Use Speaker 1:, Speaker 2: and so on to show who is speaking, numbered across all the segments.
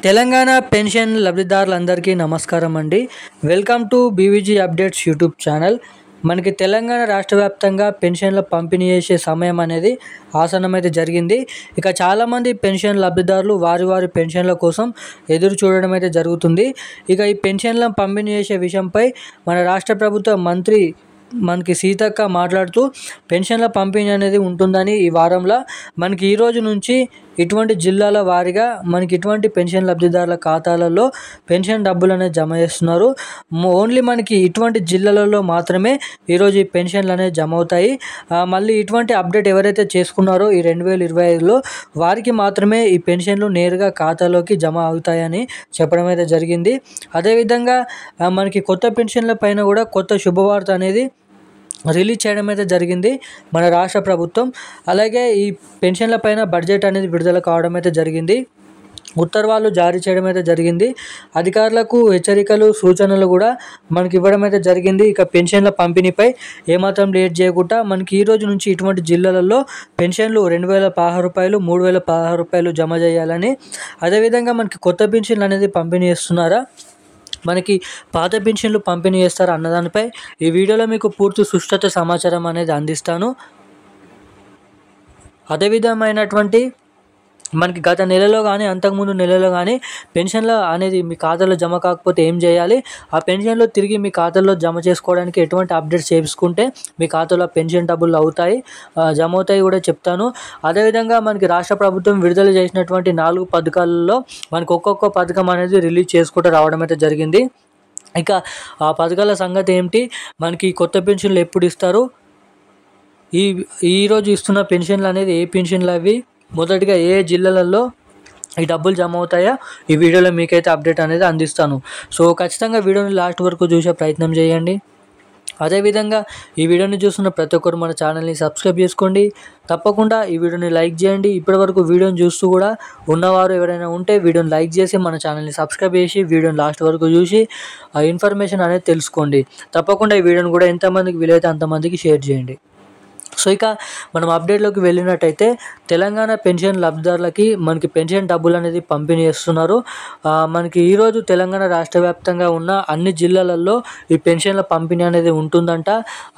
Speaker 1: Telangana pension లబ్ధిదారులందరికీ నమస్కారం అండి. Welcome to BVG updates YouTube channel. మనకి తెలంగాణ రాష్ట్ర వ్యాప్తంగా పెన్షన్ల పంపిణీ చేసే సమయం అనేది ఆసన్నమైతే జరిగింది. ఇక చాలామంది పెన్షన్ లబ్ధిదారులు వారి పెన్షన్ల కోసం ఎదురు చూడడం అయితే జరుగుతుంది. ఇక ఈ పెన్షన్ల పంపిణీ చేసే విషయంపై మన రాష్ట్ర ప్రభుత్వ మంత్రి మనకి సీతక్క మాట్లాడుతూ పెన్షన్ల పంపిణీ అనేది ఉంటుందని ఈ వారంలో మనకి ఈ రోజు నుంచి ఇటువంటి జిల్లాల వారీగా మనకి ఇటువంటి పెన్షన్ లబ్ధిదారుల ఖాతాలలో పెన్షన్ డబ్బులు అనేది జమ చేస్తున్నారు. ఓన్లీ మనకి ఇటువంటి జిల్లాలలో మాత్రమే ఈరోజు ఈ పెన్షన్లు అనేది జమ అవుతాయి. మళ్ళీ ఇటువంటి అప్డేట్ ఎవరైతే చేసుకున్నారో ఈ 2025లో వారికి మాత్రమే ఈ పెన్షన్లు నేరుగా ఖాతాలోకి జమ అవుతాయని చెప్పడం అయితే జరిగింది. అదేవిధంగా మనకి కొత్త పెన్షన్ల పైన కూడా కొత్త శుభవార్త అనేది రిలీజ్ చేయడం అయితే జరిగింది మన రాష్ట్ర ప్రభుత్వం. అలాగే ఈ పెన్షన్ల పైన బడ్జెట్ అనేది విడుదల కావడం అయితే జరిగింది. ఉత్తర్వులు జారీ చేయడం అయితే జరిగింది. అధికారులకు హెచ్చరికలు సూచనలు కూడా మనకి ఇవ్వడం అయితే జరిగింది. ఇక పెన్షన్ల పంపిణీపై ఏమాత్రం లేట్ చేయకుండా మనకి ఈ రోజు నుంచి ఇటువంటి జిల్లాలలో పెన్షన్లు 2016 రూపాయలు 3016 రూపాయలు జమ చేయాలని, అదేవిధంగా మనకి కొత్త పెన్షన్లు అనేది పంపిణీ చేస్తున్నారా, మనకి పాత పెన్షన్లు పంపిణీ చేస్తారు అన్నదానిపై ఈ వీడియోలో మీకు పూర్తి సుష్ఠత సమాచారం అనేది అందిస్తాను. అదే విధమైనటువంటి మనకి గత నెలలో కానీ అంతకుముందు నెలలో కానీ పెన్షన్లు అనేది మీ ఖాతాలో జమ కాకపోతే ఏం చేయాలి, ఆ పెన్షన్లు తిరిగి మీ ఖాతాలో జమ చేసుకోవడానికి ఎటువంటి అప్డేట్స్ చేసుకుంటే మీ ఖాతాలో పెన్షన్ డబ్బులు అవుతాయి జమ అవుతాయి కూడా చెప్తాను. అదేవిధంగా మనకి రాష్ట్ర ప్రభుత్వం విడుదల చేసినటువంటి 4 పథకాలలో మనకి ఒక్కొక్క పథకం అనేది రిలీజ్ చేసుకుంటూ రావడం అయితే జరిగింది. ఇక ఆ పథకాల సంగతి ఏమిటి, మనకి కొత్త పెన్షన్లు ఎప్పుడు ఇస్తారు, ఈరోజు ఇస్తున్న పెన్షన్లు అనేది ఏ పెన్షన్లు అవి, మొదటిగా ఏ జిల్లాలలో ఈ డబ్బులు జమ అవుతాయో ఈ వీడియోలో మీకైతే అప్డేట్ అనేది అందిస్తాను. సో ఖచ్చితంగా వీడియోని లాస్ట్ వరకు చూసే ప్రయత్నం చేయండి. అదేవిధంగా ఈ వీడియోని చూస్తున్న ప్రతి ఒక్కరు మన ఛానల్ని సబ్స్క్రైబ్ చేసుకోండి. తప్పకుండా ఈ వీడియోని లైక్ చేయండి. ఇప్పటివరకు వీడియోని చూస్తూ కూడా ఉన్నవారు ఎవరైనా ఉంటే వీడియోని లైక్ చేసి మన ఛానల్ని సబ్స్క్రైబ్ చేసి వీడియోని లాస్ట్ వరకు చూసి ఆ ఇన్ఫర్మేషన్ అనేది తెలుసుకోండి. తప్పకుండా ఈ వీడియోని కూడా ఎంతమందికి వీలైతే అంతమందికి షేర్ చేయండి. సో ఇక మనం అప్డేట్లోకి వెళ్ళినట్టయితే తెలంగాణ పెన్షన్ లబ్ధిదారులకి మనకి పెన్షన్ డబ్బులు అనేది పంపిణీ చేస్తున్నారు. మనకి ఈరోజు తెలంగాణ రాష్ట్ర వ్యాప్తంగా ఉన్న అన్ని జిల్లాలలో ఈ పెన్షన్ల పంపిణీ అనేది ఉంటుందంట.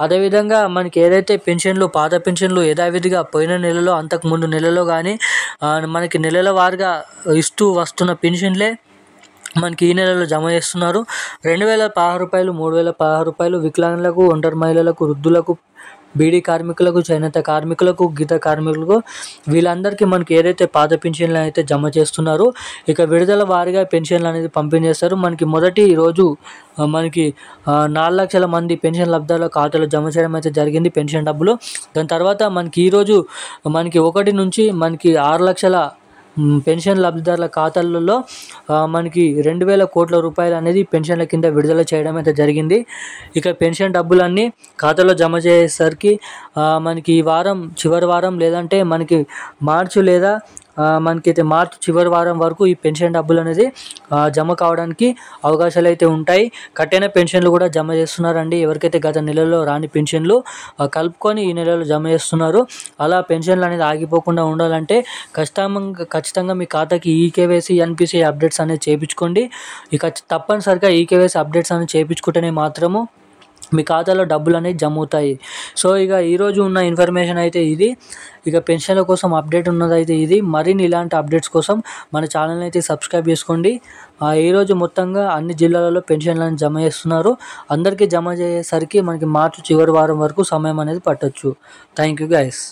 Speaker 1: అదేవిధంగా మనకి ఏదైతే పెన్షన్లు పాత పెన్షన్లు యథావిధిగా పోయిన నెలలో అంతకుముందు నెలలో కానీ మనకి నెలల వారీగా ఇస్తూ వస్తున్న పెన్షన్లే మనకి ఈ నెలలో జమ చేస్తున్నారు. 2016 రూపాయలు 3016 రూపాయలు వికలాంగులకు, ఒంటరి మహిళలకు, వృద్ధులకు, బీడీ కార్మికులకు, చేనేత కార్మికులకు, గీత కార్మికులకు వీళ్ళందరికీ మనకి ఏదైతే పాత పెన్షన్లు అయితే జమ చేస్తున్నారు. ఇక విడుదల వారీగా పెన్షన్లు అనేది పంపిణీ చేస్తారు. మనకి మొదటి రోజు మనకి 4 లక్షల మంది పెన్షన్ లబ్ధిదారుల ఖాతాలో జమ చేయడం అయితే జరిగింది పెన్షన్ డబ్బులు. దాని తర్వాత మనకి ఈరోజు మనకి 1 నుంచి మనకి 6 లక్షల పెన్షన్ లబ్ధిదారుల ఖాతాలలో మనకి 2000 కోట్ల రూపాయలు అనేది పెన్షన్ల కింద విడుదల చేయడం అయితే జరిగింది. ఇక పెన్షన్ డబ్బులన్నీ ఖాతాలో జమ చేసేసరికి మనకి ఈ వారం చివరి వారం లేదంటే మనకి మార్చి లేదా మనకైతే మార్చి చివరి వారం వరకు ఈ పెన్షన్ డబ్బులు అనేది జమ కావడానికి అవకాశాలు అయితే ఉంటాయి. కట్టిన పెన్షన్లు కూడా జమ చేస్తున్నారండి. ఎవరికైతే గత నెలలో రాని పెన్షన్లు కలుపుకొని ఈ నెలలో జమ చేస్తున్నారు. అలా పెన్షన్లు అనేది ఆగిపోకుండా ఉండాలంటే ఖచ్చితంగా మీ ఖాతాకి ఈకేవైసీ ఎన్పిసిఐ అప్డేట్స్ అనేది చేయించుకోండి. ఇక తప్పనిసరిగా ఈకేవైసీ అప్డేట్స్ అనేది చేయించుకుంటేనే మాత్రము మీ ఖాతాలో డబ్బులు అనేది జమ అవుతాయి. సో ఇక ఈరోజు ఉన్న ఇన్ఫర్మేషన్ అయితే ఇది. ఇక పెన్షన్ల కోసం అప్డేట్ ఉన్నదైతే ఇది. మరిన్ని ఇలాంటి అప్డేట్స్ కోసం మన ఛానల్ని అయితే సబ్స్క్రైబ్ చేసుకోండి. ఈరోజు మొత్తంగా అన్ని జిల్లాలలో పెన్షన్లను జమ చేస్తున్నారు. అందరికీ జమ చేసేసరికి మనకి మార్చి చివరి వారం వరకు సమయం అనేది పట్టొచ్చు. Thank you guys.